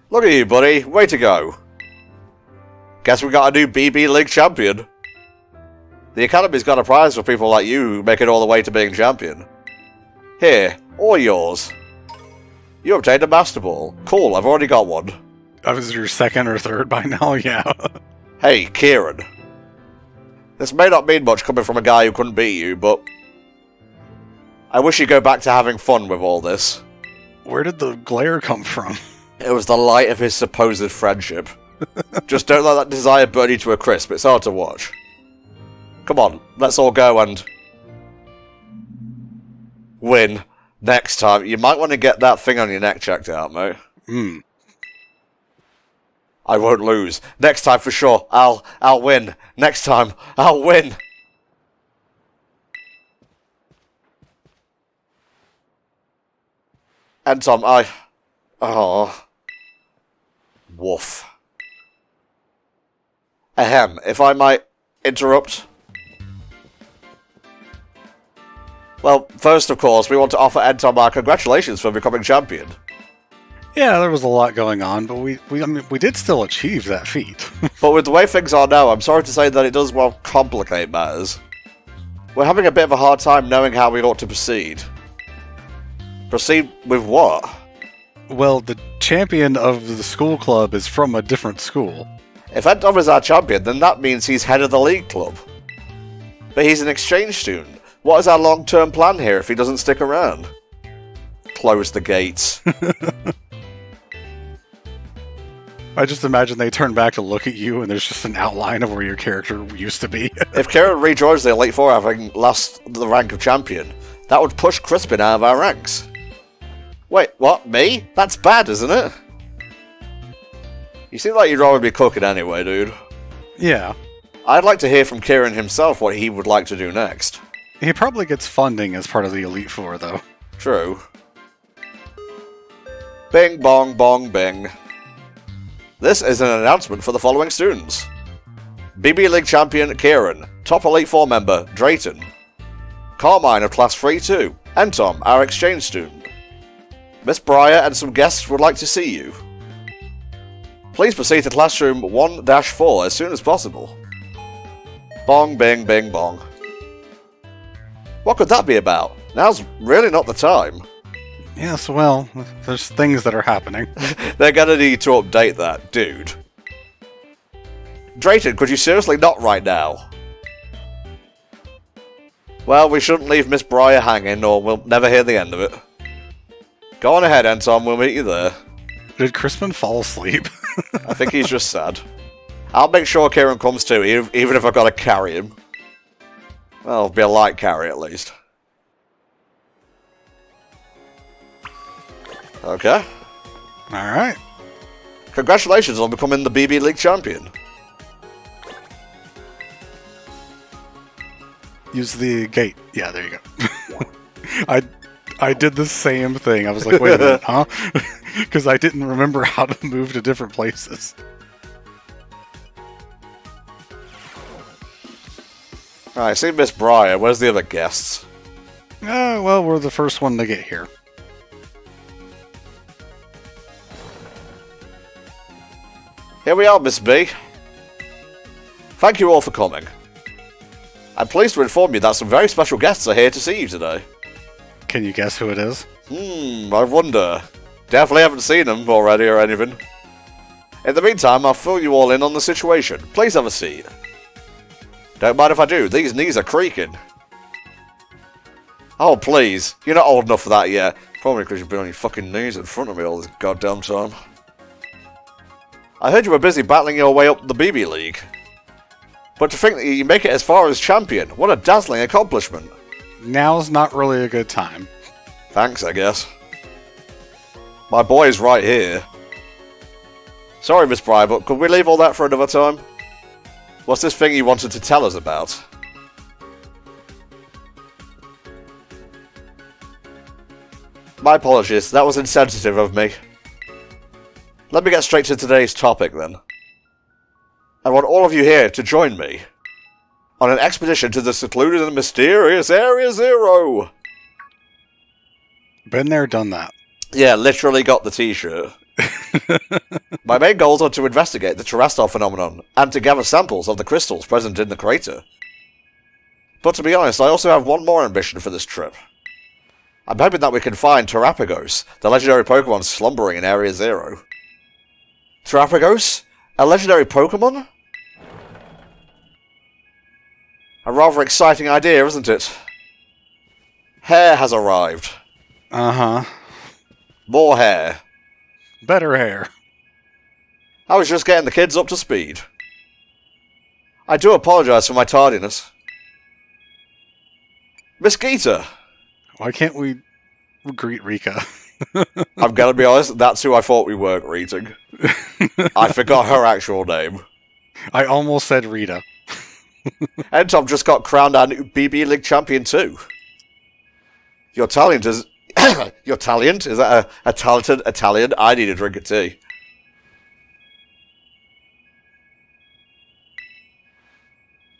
Look at you, buddy. Way to go. Guess we got a new BB League champion. The Academy's got a prize for people like you who make it all the way to being champion. Here, all yours. You obtained a Master Ball. Cool, I've already got one. That was your second or third by now, yeah. Hey, Kieran. This may not mean much coming from a guy who couldn't beat you, but I wish you'd go back to having fun with all this. Where did the glare come from? It was the light of his supposed friendship. Just don't let that desire burn you to a crisp, it's hard to watch. Come on, let's all go and win next time. You might want to get that thing on your neck checked out, mate. I won't lose. Next time for sure. I'll win. Next time, I'll win. And Tom, oh. Woof. Ahem, if I might interrupt. Well, first of course, we want to offer Entom our congratulations for becoming champion. Yeah, there was a lot going on, but I mean, we did still achieve that feat. But with the way things are now, I'm sorry to say that it does, well, complicate matters. We're having a bit of a hard time knowing how we ought to proceed. Proceed with what? Well, the champion of the school club is from a different school. If Entom is our champion, then that means he's head of the league club. But he's an exchange student. What is our long-term plan here if he doesn't stick around? Close the gates. I just imagine they turn back to look at you and there's just an outline of where your character used to be. If Kieran rejoins the Elite Four having lost the rank of champion, that would push Crispin out of our ranks. Wait, what? Me? That's bad, isn't it? You seem like you'd rather be cooking anyway, dude. Yeah. I'd like to hear from Kieran himself what he would like to do next. He probably gets funding as part of the Elite Four, though. True. Bing, bong, bong, bing. This is an announcement for the following students. BB League champion Kieran, top Elite Four member Drayton, Carmine of Class 3-2, and Tom, our exchange student. Miss Breyer and some guests would like to see you. Please proceed to classroom 1-4 as soon as possible. Bong, bing, bing, bong. What could that be about? Now's really not the time. Yes, well, there's things that are happening. They're gonna need to update that, dude. Drayton, could you seriously not right now? Well, we shouldn't leave Miss Breyer hanging, or we'll never hear the end of it. Go on ahead, Anton, we'll meet you there. Did Crispin fall asleep? I think he's just sad. I'll make sure Kieran comes too, even if I've got to carry him. Well, it'll be a light carry at least. Okay. Alright. Congratulations on becoming the BB League champion. Use the gate. Yeah, there you go. I did the same thing. I was like, wait a minute, huh? Because I didn't remember how to move to different places. Alright, see Miss Breyer. Where's the other guests? Well, we're the first one to get here. Here we are, Miss B. Thank you all for coming. I'm pleased to inform you that some very special guests are here to see you today. Can you guess who it is? I wonder. Definitely haven't seen them already or anything. In the meantime, I'll fill you all in on the situation. Please have a seat. Don't mind if I do, these knees are creaking. Oh, please. You're not old enough for that yet. Probably because you've been on your fucking knees in front of me all this goddamn time. I heard you were busy battling your way up the BB League. But to think that you make it as far as champion, what a dazzling accomplishment. Now's not really a good time. Thanks, I guess. My boy's right here. Sorry, Miss Breyer, but could we leave all that for another time? What's this thing you wanted to tell us about? My apologies, that was insensitive of me. Let me get straight to today's topic, then. I want all of you here to join me on an expedition to the secluded and mysterious Area Zero. Been there, done that. Yeah, literally got the t-shirt. My main goals are to investigate the terrestrial phenomenon, and to gather samples of the crystals present in the crater. But to be honest, I also have one more ambition for this trip. I'm hoping that we can find Terrapagos, the legendary Pokémon slumbering in Area Zero. Terrapagos? A legendary Pokémon? A rather exciting idea, isn't it? Hair has arrived. Uh-huh. More hair. Better hair. I was just getting the kids up to speed. I do apologise for my tardiness. Miss Geeta! Why can't we greet Rika? I'm gonna be honest, that's who I thought we were greeting. I forgot her actual name. I almost said Rita. And Tom just got crowned our new BB League champion too. Your talent is... Your talent? Is that a talented Italian? I need a drink of tea.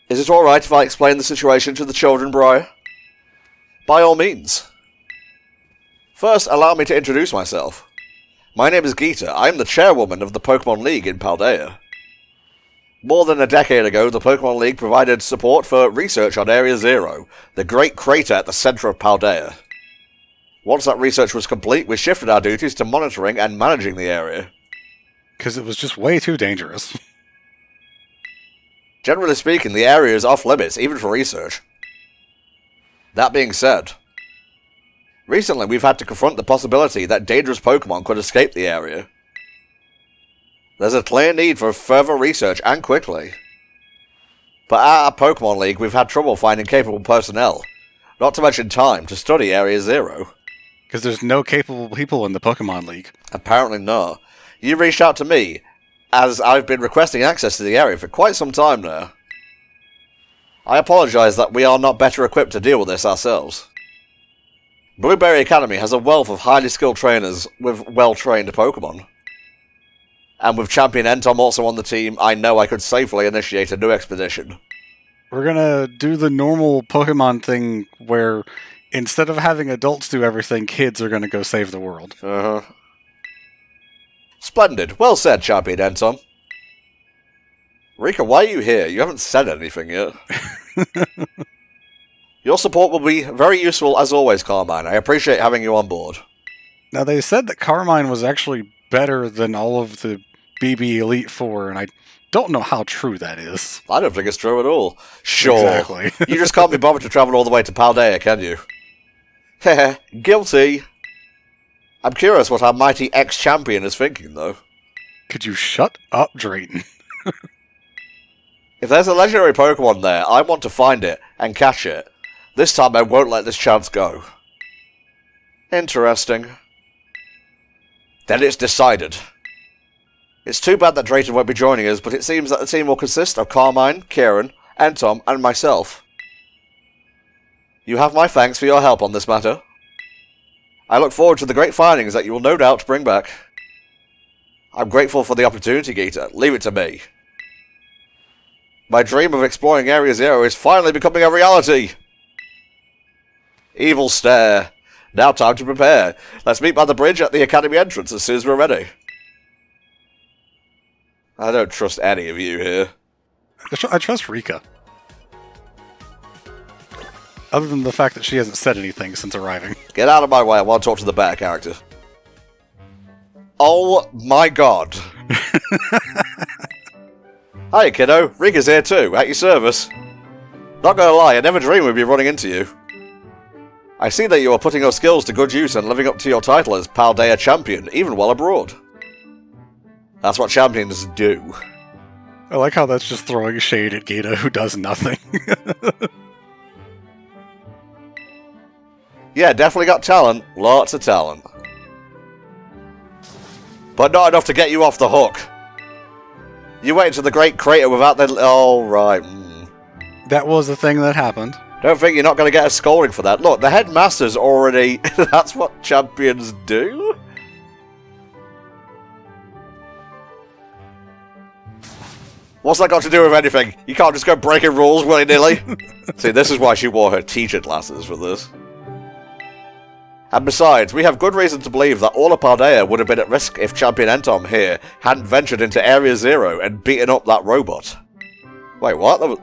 Is it alright if I explain the situation to the children, Briar? By all means. First, allow me to introduce myself. My name is Geeta. I am the chairwoman of the Pokémon League in Paldea. More than a decade ago, the Pokémon League provided support for research on Area Zero, the great crater at the centre of Paldea. Once that research was complete, we shifted our duties to monitoring and managing the area. Because it was just way too dangerous. Generally speaking, the area is off-limits, even for research. That being said, recently we've had to confront the possibility that dangerous Pokémon could escape the area. There's a clear need for further research, and quickly. But at our Pokémon League, we've had trouble finding capable personnel, not to mention time, to study Area Zero. Because there's no capable people in the Pokemon League. Apparently not. You reached out to me, as I've been requesting access to the area for quite some time now. I apologise that we are not better equipped to deal with this ourselves. Blueberry Academy has a wealth of highly skilled trainers with well-trained Pokémon. And with Champion Entom also on the team, I know I could safely initiate a new expedition. We're gonna do the normal Pokemon thing where instead of having adults do everything, kids are gonna go save the world. Uh-huh. Splendid. Well said, Champion Entom. Rika, why are you here? You haven't said anything yet. Your support will be very useful as always, Carmine. I appreciate having you on board. Now, they said that Carmine was actually better than all of the BB Elite Four, and I don't know how true that is. I don't think it's true at all. Sure. Exactly. You just can't be bothered to travel all the way to Paldea, can you? Heh, guilty. I'm curious what our mighty ex-champion is thinking, though. Could you shut up, Drayton? If there's a legendary Pokemon there, I want to find it and catch it. This time I won't let this chance go. Interesting. Then it's decided. It's too bad that Drayton won't be joining us, but it seems that the team will consist of Carmine, Kieran, Entom, and myself. You have my thanks for your help on this matter. I look forward to the great findings that you will no doubt bring back. I'm grateful for the opportunity, Geeta. Leave it to me. My dream of exploring Area Zero is finally becoming a reality! Evil stare. Now time to prepare. Let's meet by the bridge at the Academy entrance as soon as we're ready. I don't trust any of you here. I trust Rika. Other than the fact that she hasn't said anything since arriving. Get out of my way, I want to talk to the better character. Oh my god. Hi kiddo, Rika's here too, at your service. Not gonna lie, I never dreamed we'd be running into you. I see that you are putting your skills to good use and living up to your title as Paldea Champion, even while abroad. That's what champions do. I like how that's just throwing shade at Geeta, who does nothing. Yeah, definitely got talent. Lots of talent. But not enough to get you off the hook. You went into the Great Crater without the... Oh, right. That was the thing that happened. Don't think you're not going to get a scolding for that. Look, the headmaster's already... That's what champions do? What's that got to do with anything? You can't just go breaking rules willy-nilly. See, this is why she wore her teacher glasses for this. And besides, we have good reason to believe that all of Paldea would have been at risk if Champion Entom here hadn't ventured into Area Zero and beaten up that robot. Wait, what?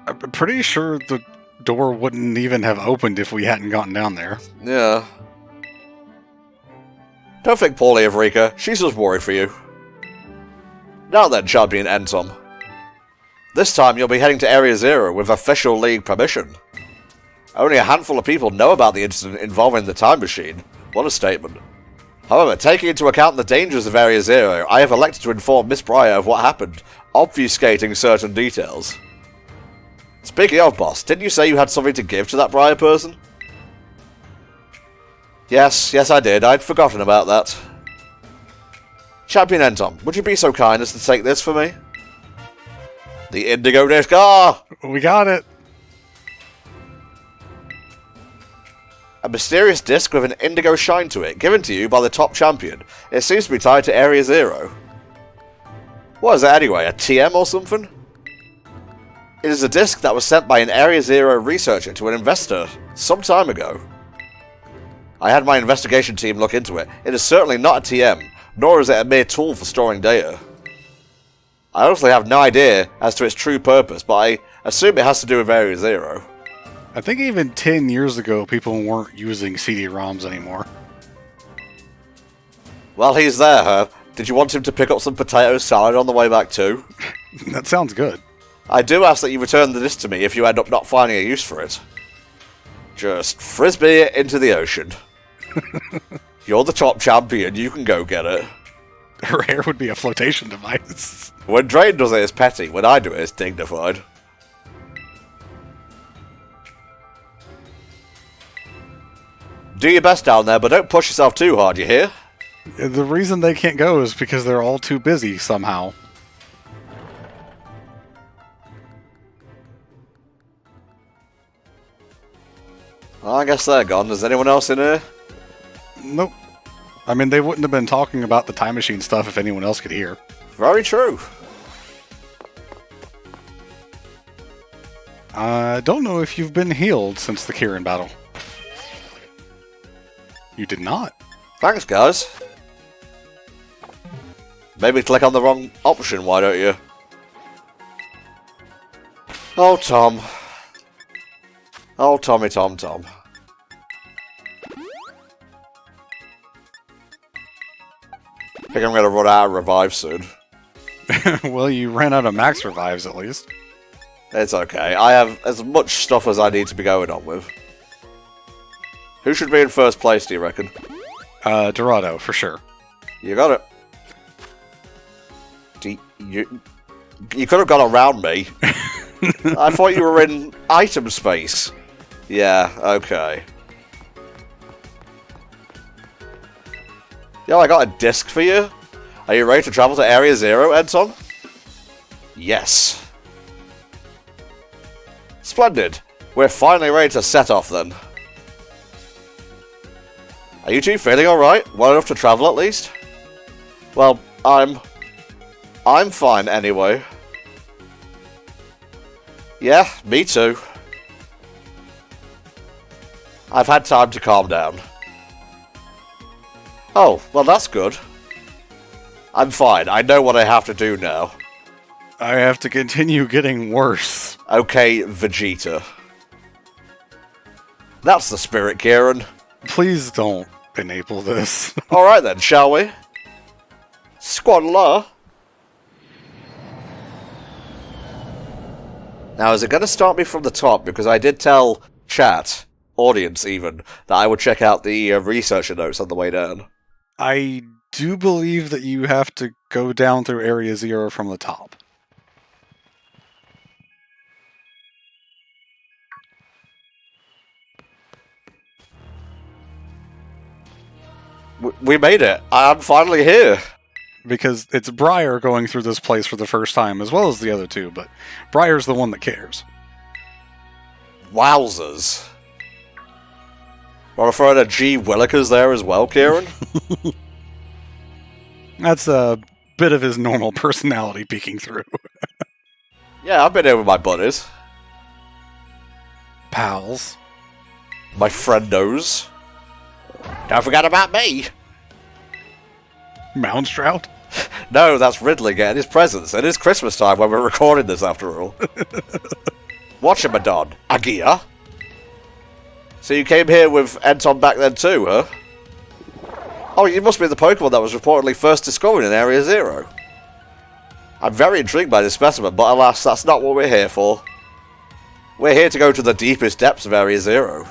I'm pretty sure the door wouldn't even have opened if we hadn't gotten down there. Yeah. Don't think poorly of Rika, she's just worried for you. Now then, Champion Entom. This time you'll be heading to Area Zero with official League permission. Only a handful of people know about the incident involving the time machine. What a statement. However, taking into account the dangers of Area Zero, I have elected to inform Miss Briar of what happened, obfuscating certain details. Speaking of, boss, didn't you say you had something to give to that Briar person? Yes, I did. I'd forgotten about that. Champion Entom, would you be so kind as to take this for me? The Indigo disc. Ah! We got it! A mysterious disc with an indigo shine to it, given to you by the top champion. It seems to be tied to Area Zero. What is it anyway, a TM or something? It is a disc that was sent by an Area Zero researcher to an investor some time ago. I had my investigation team look into it. It is certainly not a TM, nor is it a mere tool for storing data. I honestly have no idea as to its true purpose, but I assume it has to do with Area Zero. I think even 10 years ago, people weren't using CD-ROMs anymore. Well, he's there, Herb. Did you want him to pick up some potato salad on the way back too? That sounds good. I do ask that you return the disc to me if you end up not finding a use for it. Just frisbee it into the ocean. You're the top champion, you can go get it. Rare would be a flotation device. When Drain does it, it's petty. When I do it, it's dignified. Do your best down there, but don't push yourself too hard, you hear? The reason they can't go is because they're all too busy somehow. Well, I guess they're gone. Is anyone else in here? Nope. I mean, they wouldn't have been talking about the time machine stuff if anyone else could hear. Very true. I don't know if you've been healed since the Kieran battle. You did not. Thanks, guys. Maybe click on the wrong option, why don't you? Oh, Tom. Oh, Tommy Tom Tom. I think I'm going to run out of revives soon. Well, you ran out of max revives at least. It's okay. I have as much stuff as I need to be going on with. Who should be in first place, do you reckon? Dorado, for sure. You got it. You could have gone around me. I thought you were in item space. Yeah, okay. Yo, I got a disc for you. Are you ready to travel to Area Zero, Entom? Yes. Splendid. We're finally ready to set off then. Are you two feeling alright? Well enough to travel at least? Well, I'm fine anyway. Yeah, me too. I've had time to calm down. Oh, well that's good. I'm fine. I know what I have to do now. I have to continue getting worse. Okay, Vegeta. That's the spirit, Kieran. Please don't enable this. Alright then, shall we? Squadler. Now, is it going to start me from the top? Because I did tell chat, audience even, that I would check out the researcher notes on the way down. I do believe that you have to go down through Area Zero from the top. We made it. I'm finally here. Because it's Briar going through this place for the first time, as well as the other two, but Briar's the one that cares. Wowzers. Want to throw in a G. Willikers there as well, Kieran? That's a bit of his normal personality peeking through. Yeah, I've been here with my buddies. Pals. My friendos. Don't forget about me! Moundshroud? No, that's Ridley getting his presents. It is Christmas time when we're recording this, after all. Watchamadon. Agia? So you came here with Enton back then too, huh? Oh, you must be the Pokemon that was reportedly first discovered in Area Zero. I'm very intrigued by this specimen, but alas, that's not what we're here for. We're here to go to the deepest depths of Area Zero.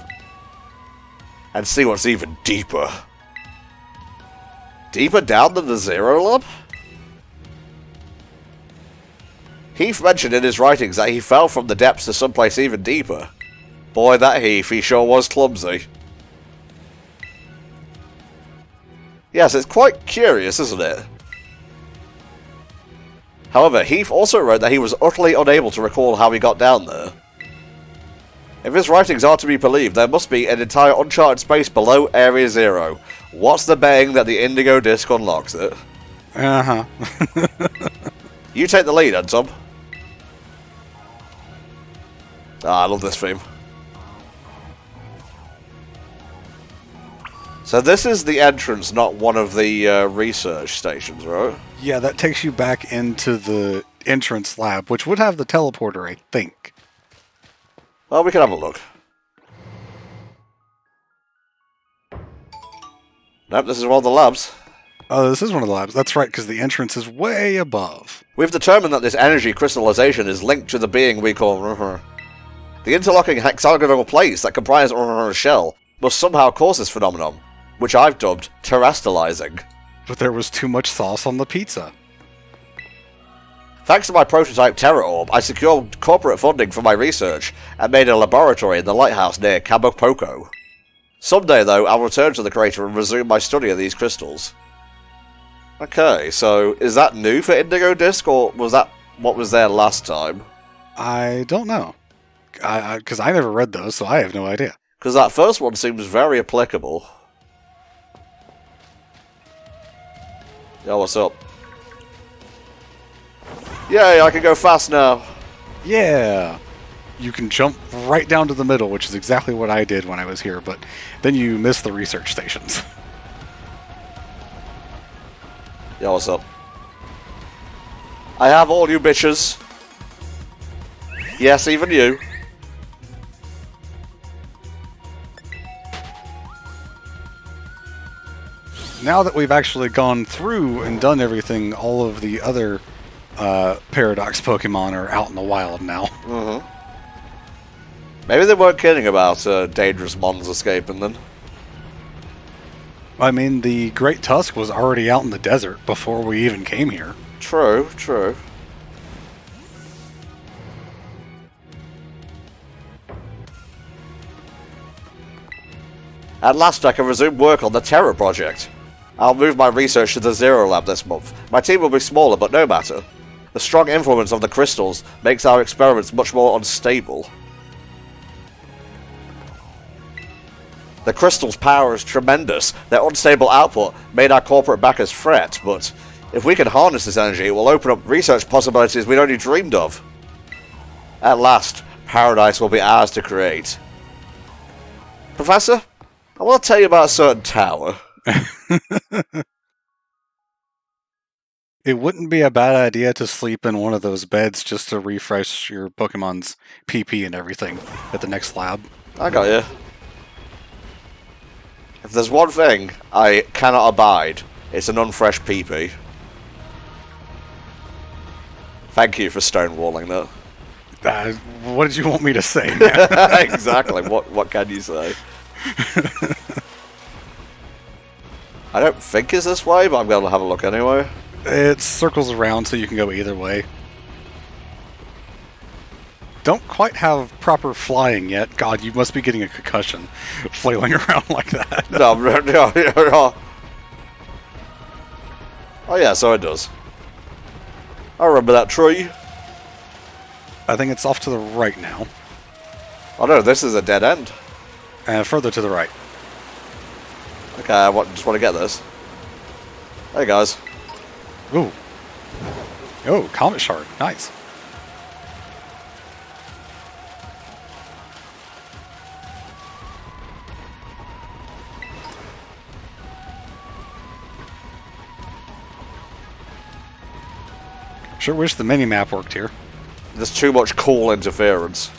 And see what's even deeper. Deeper down than the Zero Lab? Heath mentioned in his writings that he fell from the depths to someplace even deeper. Boy, that Heath, he sure was clumsy. Yes, it's quite curious, isn't it? However, Heath also wrote that he was utterly unable to recall how he got down there. If his writings are to be believed, there must be an entire uncharted space below Area Zero. What's the betting that the Indigo Disc unlocks it? Uh-huh. You take the lead, Tom. Ah, I love this theme. So this is the entrance, not one of the research stations, right? Yeah, that takes you back into the entrance lab, which would have the teleporter, I think. Well, we can have a look. Nope, this is one of the labs. Oh, this is one of the labs. That's right, because the entrance is way above. We've determined that this energy crystallization is linked to the being we call the interlocking hexagonal plates that comprise a shell must somehow cause this phenomenon, which I've dubbed terrestrializing. But there was too much sauce on the pizza. Thanks to my prototype Terra Orb, I secured corporate funding for my research and made a laboratory in the lighthouse near Cabo Poco. Someday, though, I'll return to the crater and resume my study of these crystals. Okay, so is that new for Indigo Disc, or was that what was there last time? I don't know. Because I never read those, so I have no idea. Because that first one seems very applicable. Yo, what's up? Yay, I can go fast now. Yeah! You can jump right down to the middle, which is exactly what I did when I was here, but then you miss the research stations. Yo, what's up? I have all you bitches. Yes, even you. Now that we've actually gone through and done everything, all of the other Paradox Pokemon are out in the wild now. Mm-hmm. Maybe they weren't kidding about dangerous mons escaping then. I mean, the Great Tusk was already out in the desert before we even came here. True, true. At last I can resume work on the Terra project. I'll move my research to the Zero Lab this month. My team will be smaller, but no matter. The strong influence of the crystals makes our experiments much more unstable. The crystal's power is tremendous. Their unstable output made our corporate backers fret, but if we can harness this energy, it will open up research possibilities we'd only dreamed of. At last, paradise will be ours to create. Professor, I want to tell you about a certain tower. It wouldn't be a bad idea to sleep in one of those beds just to refresh your Pokemon's PP and everything at the next lab. I got you. If there's one thing I cannot abide, it's an unfresh PP. Thank you for stonewalling that. What did you want me to say? Exactly. What can you say? I don't think it's this way, but I'm going to have a look anyway. It circles around so you can go either way. Don't quite have proper flying yet. God, you must be getting a concussion flailing around like that. No. Oh yeah, so it does. I remember that tree. I think it's off to the right now. Oh no, this is a dead end. Further to the right. Okay, I just want to get this. Hey guys. Ooh. Oh, Comet Shard. Nice. Sure wish the mini-map worked here. There's too much cool interference.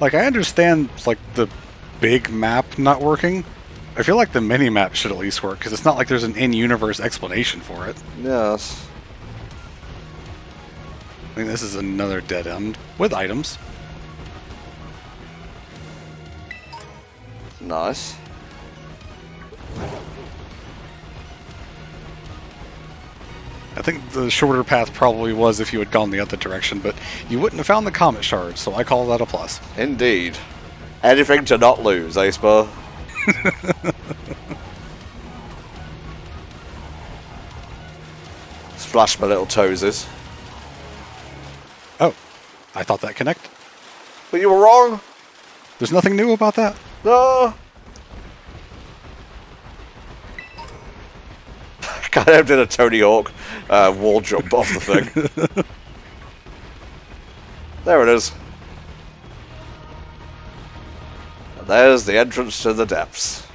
Like, I understand, like, the big map not working. I feel like the mini-map should at least work, because it's not like there's an in-universe explanation for it. Yes. I think this is another dead end, with items. Nice. I think the shorter path probably was if you had gone the other direction, but you wouldn't have found the comet shard, so I call that a plus. Indeed. Anything to not lose, eh, Spur? Splash my little toesies. Oh, I thought that connected. But you were wrong. There's nothing new about that. No. Kind of did a Tony Hawk wall jump off the thing. There it is. And there's the entrance to the depths.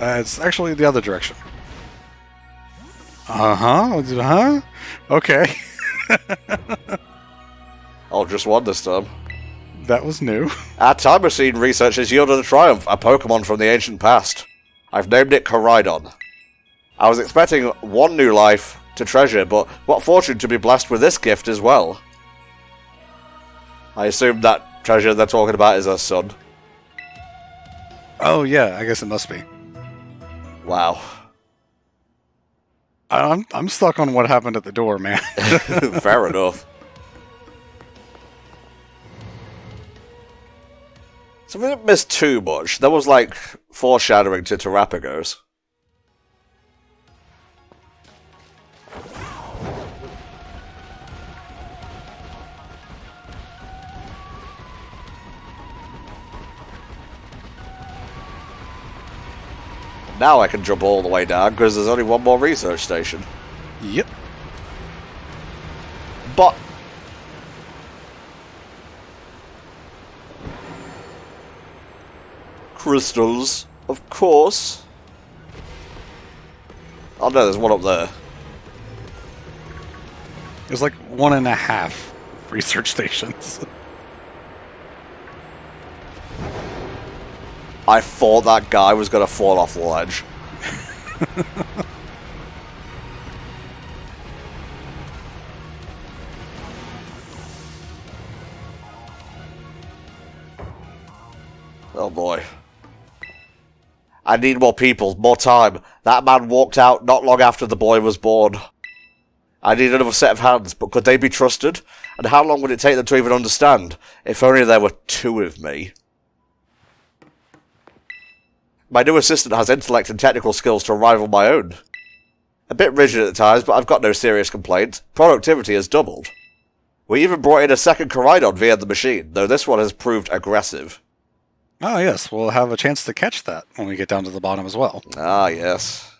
It's actually the other direction. Uh-huh. Okay. Oh, just one this time. That was new. Our time machine research has yielded a triumph, a Pokémon from the ancient past. I've named it Koraidon. I was expecting one new life to treasure, but what fortune to be blessed with this gift as well. I assume that treasure they're talking about is her son. Oh, yeah, I guess it must be. Wow. I'm stuck on what happened at the door, man. Fair enough. So we didn't miss too much. There was, like, foreshadowing to Terrapagos. Now I can jump all the way down, because there's only one more research station. Yep. But... crystals, of course. Oh no, there's one up there. There's like 1.5 research stations. I thought that guy was going to fall off the ledge. Oh boy. I need more people, more time. That man walked out not long after the boy was born. I need another set of hands, but could they be trusted? And how long would it take them to even understand? If only there were 2 of me. My new assistant has intellect and technical skills to rival my own. A bit rigid at times, but I've got no serious complaints. Productivity has doubled. We even brought in a second Koraidon via the machine, though this one has proved aggressive. Oh, yes, we'll have a chance to catch that when we get down to the bottom as well. Ah, yes.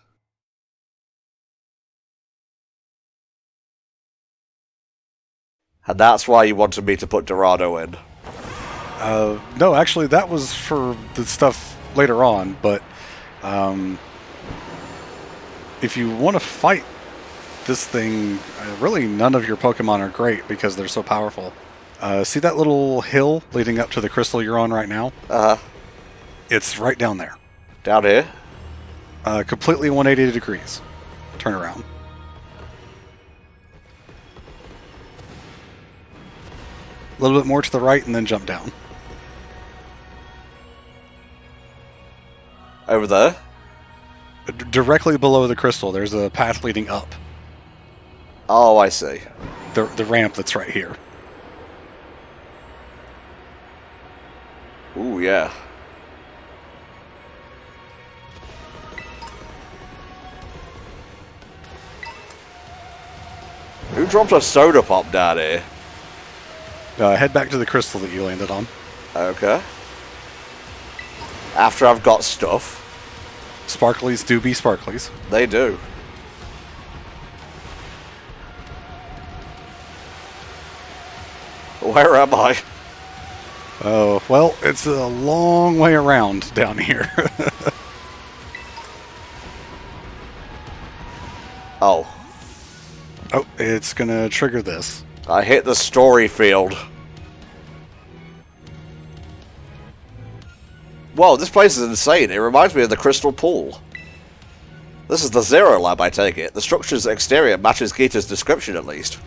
And that's why you wanted me to put Dorado in. No, actually, that was for the stuff later on, but if you want to fight this thing, really none of your Pokemon are great because they're so powerful. See that little hill leading up to the crystal you're on right now? Uh-huh. It's right down there. Down here? Completely 180 degrees. Turn around. A little bit more to the right and then jump down. Over there? Directly below the crystal, there's a path leading up. Oh, I see. The ramp that's right here. Ooh, yeah. Who dropped a soda pop down here? Head back to the crystal that you landed on. Okay. After I've got stuff. Sparklies do be sparklies. They do. Where am I? Oh, well, it's a long way around down here. Oh. Oh, it's gonna trigger this. I hit the story field. Whoa, this place is insane. It reminds me of the Crystal Pool. This is the Zero Lab, I take it. The structure's exterior matches Gita's description, at least.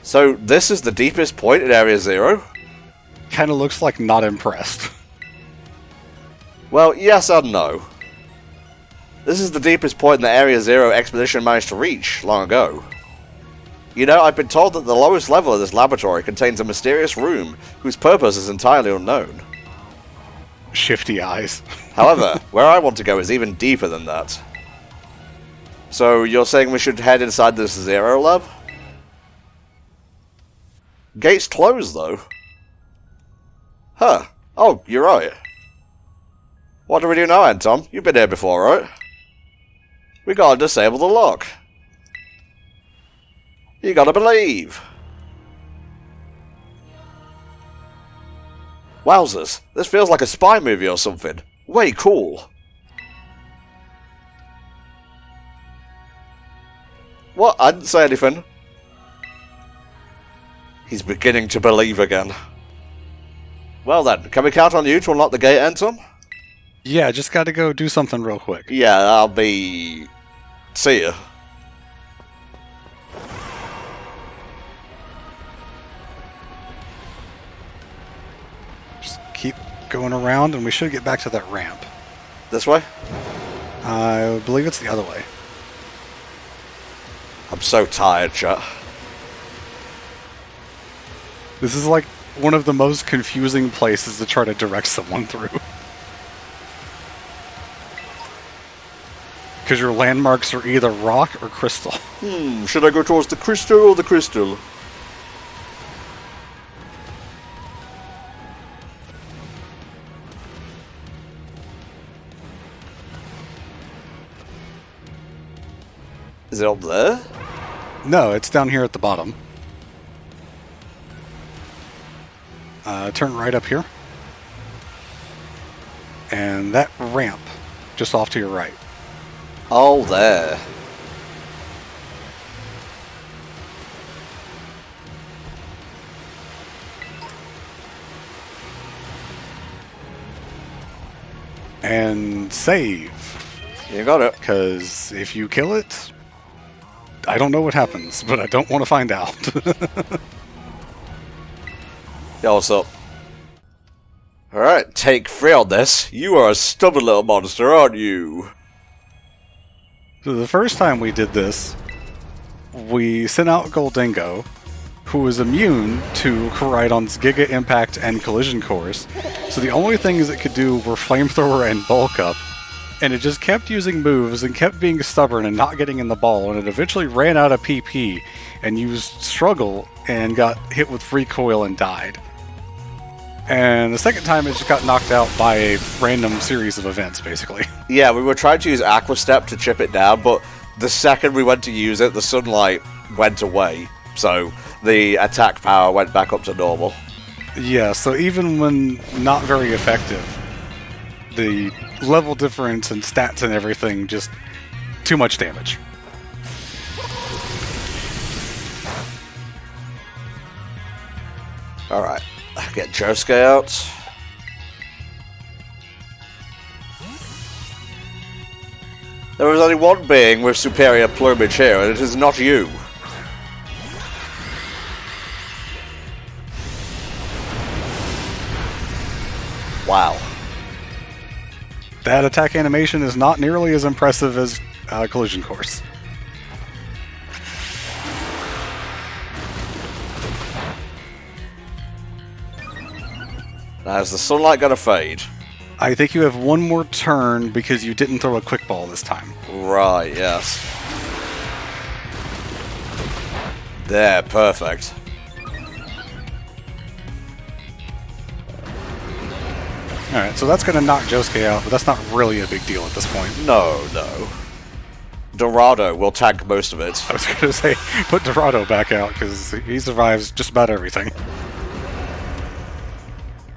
So, this is the deepest point in Area Zero? Kinda looks like not impressed. Well, yes and no. This is the deepest point the Area Zero expedition managed to reach long ago. You know, I've been told that the lowest level of this laboratory contains a mysterious room whose purpose is entirely unknown. Shifty eyes. However, where I want to go is even deeper than that. So, you're saying we should head inside this Zero Lab? Gate's closed, though. Huh. Oh, you're right. What do we do now, Anton? You've been here before, right? We gotta disable the lock. You gotta believe. Wowzers, this feels like a spy movie or something. Way cool. What? I didn't say anything. He's beginning to believe again. Well then, can we count on you to unlock the gate, Anton? Yeah, just gotta go do something real quick. Yeah, I'll be... See ya. Just keep going around and we should get back to that ramp. This way? I believe it's the other way. I'm so tired, chat. This is like one of the most confusing places to try to direct someone through. Because your landmarks are either rock or crystal. Should I go towards the crystal or the crystal? Is it up there? No, it's down here at the bottom. Turn right up here. And that ramp, just off to your right. Oh, there. And save. You got it. Because if you kill it, I don't know what happens, but I don't want to find out. Yo, what's up? Alright, take 3 on this. You are a stubborn little monster, aren't you? So the first time we did this, we sent out Goldingo, who was immune to Koraidon's Giga Impact and Collision Cores. So the only things it could do were Flamethrower and Bulk Up. And it just kept using moves and kept being stubborn and not getting in the ball. And it eventually ran out of PP and used Struggle and got hit with Recoil and died. And the second time it just got knocked out by a random series of events, basically. Yeah, we were trying to use Aqua Step to chip it down, but the second we went to use it, the sunlight went away. So the attack power went back up to normal. Yeah, so even when not very effective, the level difference and stats and everything, just too much damage. Alright, get Josuke out. There is only one being with superior plumage here, and it is not you. Wow. That attack animation is not nearly as impressive as Collision Course. Now, is the sunlight going to fade? I think you have one more turn because you didn't throw a quick ball this time. Right, yes. There, perfect. Alright, so that's going to knock Josuke out, but that's not really a big deal at this point. No, no. Dorado will tank most of it. I was going to say, put Dorado back out, because he survives just about everything.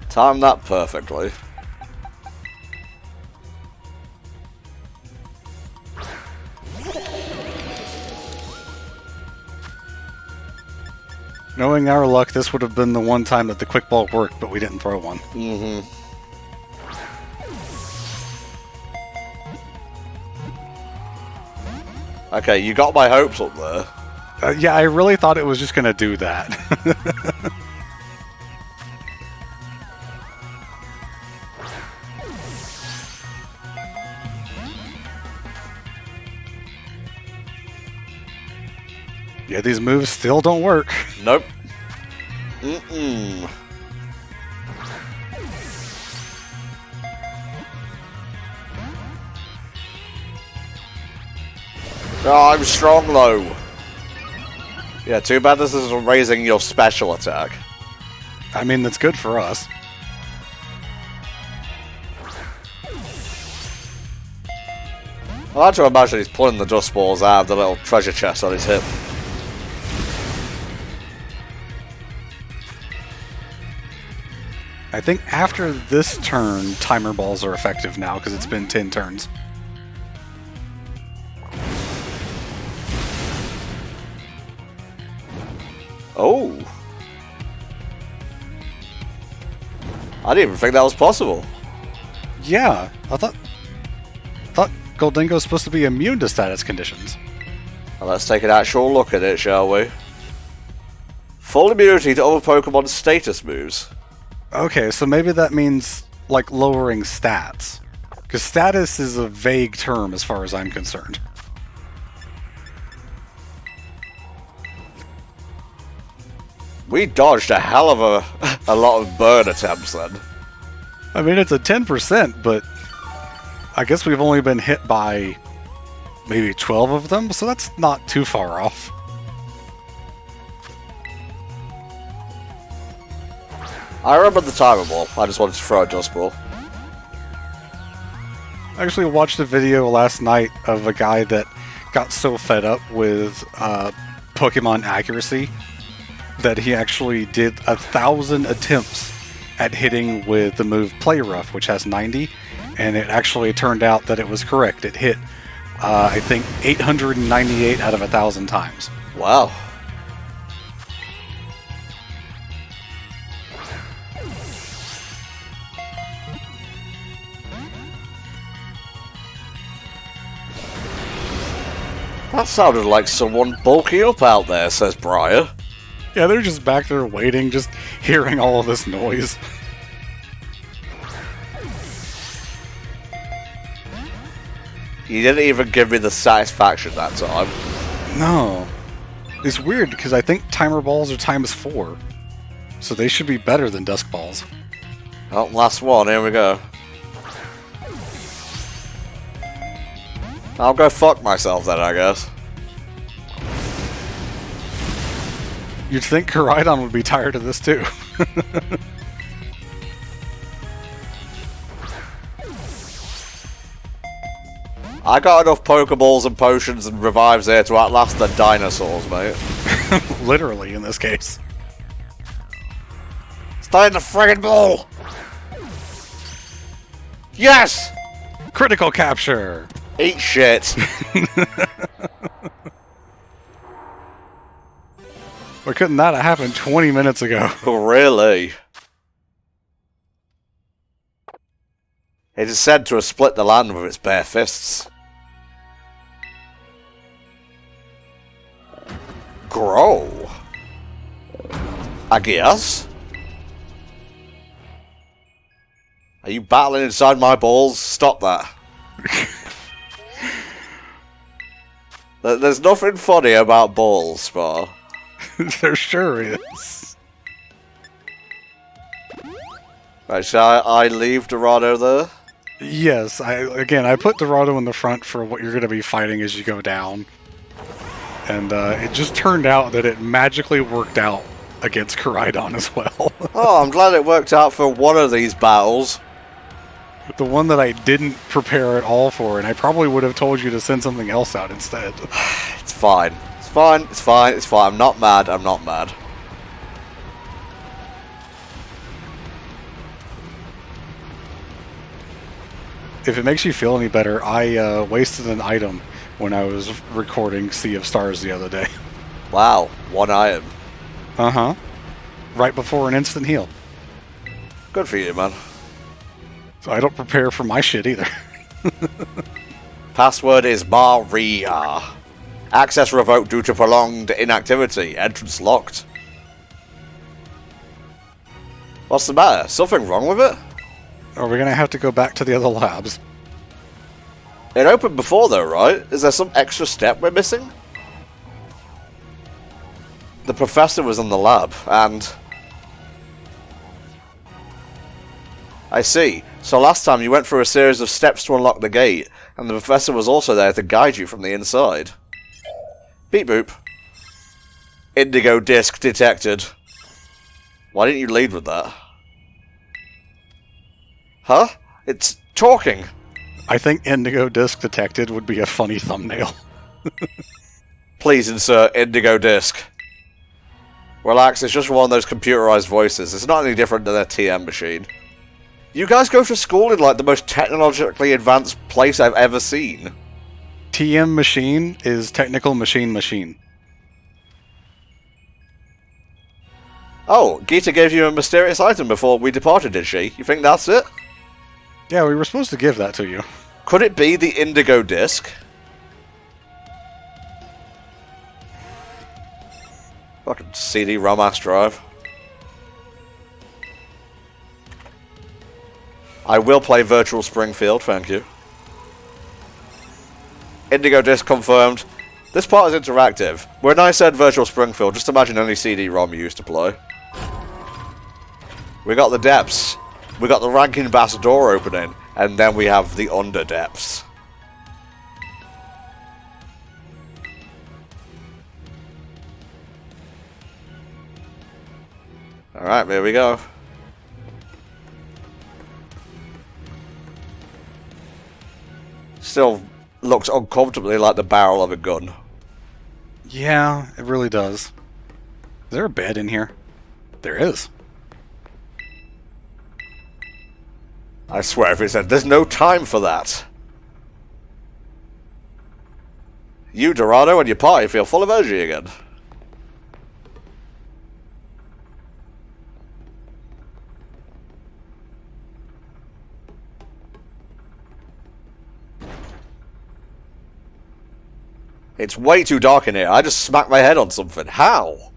Timed that perfectly. Knowing our luck, this would have been the one time that the quick ball worked, but we didn't throw one. Mm-hmm. Okay, you got my hopes up there. Yeah, I really thought it was just going to do that. Yeah, these moves still don't work. Nope. Mm-mm. Oh, I'm strong though. Yeah, too bad this is raising your special attack. I mean, that's good for us. I like to imagine he's pulling the dust balls out of the little treasure chest on his hip. I think after this turn, timer balls are effective now because it's been 10 turns. Oh. I didn't even think that was possible. Yeah, I thought Goldingo was supposed to be immune to status conditions. Well, let's take an actual look at it, shall we? Full immunity to other Pokemon's status moves. Okay, so maybe that means, like, lowering stats. Because status is a vague term as far as I'm concerned. We dodged a hell of a lot of burn attempts then. I mean, it's a 10%, but I guess we've only been hit by maybe 12 of them, so that's not too far off. I remember the timer ball. I just wanted to throw a dust ball. I actually watched a video last night of a guy that got so fed up with Pokemon accuracy that he actually did 1,000 attempts at hitting with the move Play Rough, which has 90, and it actually turned out that it was correct. It hit, I think, 898 out of 1,000 times. Wow. That sounded like someone bulking up out there, says Briar. Yeah, they're just back there waiting, just hearing all of this noise. You didn't even give me the satisfaction that time. No. It's weird, because I think timer balls are ×4. So they should be better than dusk balls. Oh, last one, here we go. I'll go fuck myself then, I guess. You'd think Koraidon would be tired of this too. I got enough Pokeballs and potions and revives here to outlast the dinosaurs, mate. Literally, in this case. Stay in the friggin' ball! Yes! Critical capture! Eat shit. Why couldn't that have happened 20 minutes ago? Really? It is said to have split the land with its bare fists. Grow? I guess? Are you battling inside my balls? Stop that. There's nothing funny about balls, Spar. There sure is. Right, shall I leave Dorado there? Yes, I put Dorado in the front for what you're going to be fighting as you go down. And it just turned out that it magically worked out against Koraidon as well. Oh, I'm glad it worked out for one of these battles. The one that I didn't prepare at all for, and I probably would have told you to send something else out instead. It's fine. It's fine. It's fine. It's fine. I'm not mad. I'm not mad. If it makes you feel any better, I wasted an item when I was recording Sea of Stars the other day. Wow. One item. Uh-huh. Right before an instant heal. Good for you, man. So I don't prepare for my shit either. Password is Maria. Access revoked due to prolonged inactivity. Entrance locked. What's the matter? Something wrong with it? Are we gonna have to go back to the other labs? It opened before though, right? Is there some extra step we're missing? The professor was in the lab, and... I see. So last time you went through a series of steps to unlock the gate, and the professor was also there to guide you from the inside. Beep boop. Indigo disc detected. Why didn't you lead with that? Huh? It's talking. I think Indigo Disc Detected would be a funny thumbnail. Please insert Indigo disc. Relax, it's just one of those computerized voices. It's not any different than a TM machine. You guys go to school in like the most technologically advanced place I've ever seen. TM Machine is Technical Machine. Oh, Gita gave you a mysterious item before we departed, did she? You think that's it? Yeah, we were supposed to give that to you. Could it be the Indigo disc? Fucking CD-ROM ass drive. I will play Virtual Springfield, thank you. Indigo disc confirmed. This part is interactive. When I said Virtual Springfield, just imagine any CD-ROM you used to play. We got the depths. We got the Rankin Bass door opening. And then we have the under depths. Alright, there we go. Still looks uncomfortably like the barrel of a gun. Yeah, it really does. Is there a bed in here? There is. I swear if it said, there's no time for that. You, Dorado, and your party feel full of energy again. It's way too dark in here. I just smacked my head on something. How?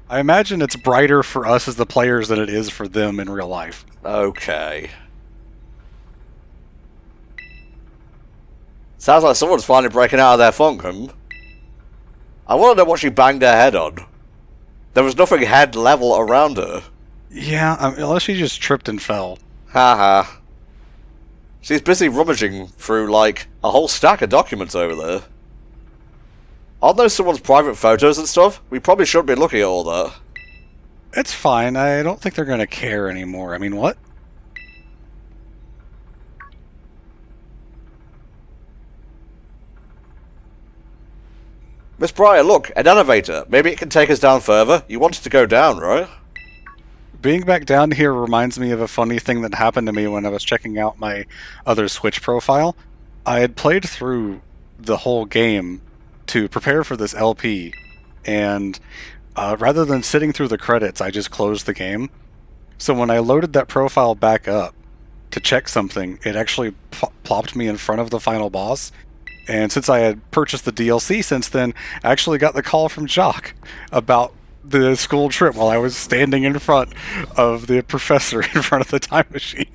I imagine it's brighter for us as the players than it is for them in real life. Okay. Sounds like someone's finally breaking out of their funk, I want to know what she banged her head on. There was nothing head level around her. Yeah, unless she just tripped and fell. Haha. She's busy rummaging through, like, a whole stack of documents over there. Aren't those someone's private photos and stuff? We probably shouldn't be looking at all that. It's fine. I don't think they're going to care anymore. I mean, what? Miss Briar, look, an elevator. Maybe it can take us down further. You wanted to go down, right? Being back down here reminds me of a funny thing that happened to me when I was checking out my other Switch profile. I had played through the whole game to prepare for this LP, and rather than sitting through the credits, I just closed the game. So when I loaded that profile back up to check something, it actually plopped me in front of the final boss. And since I had purchased the DLC since then, I actually got the call from Jock about the school trip while I was standing in front of the professor in front of the time machine.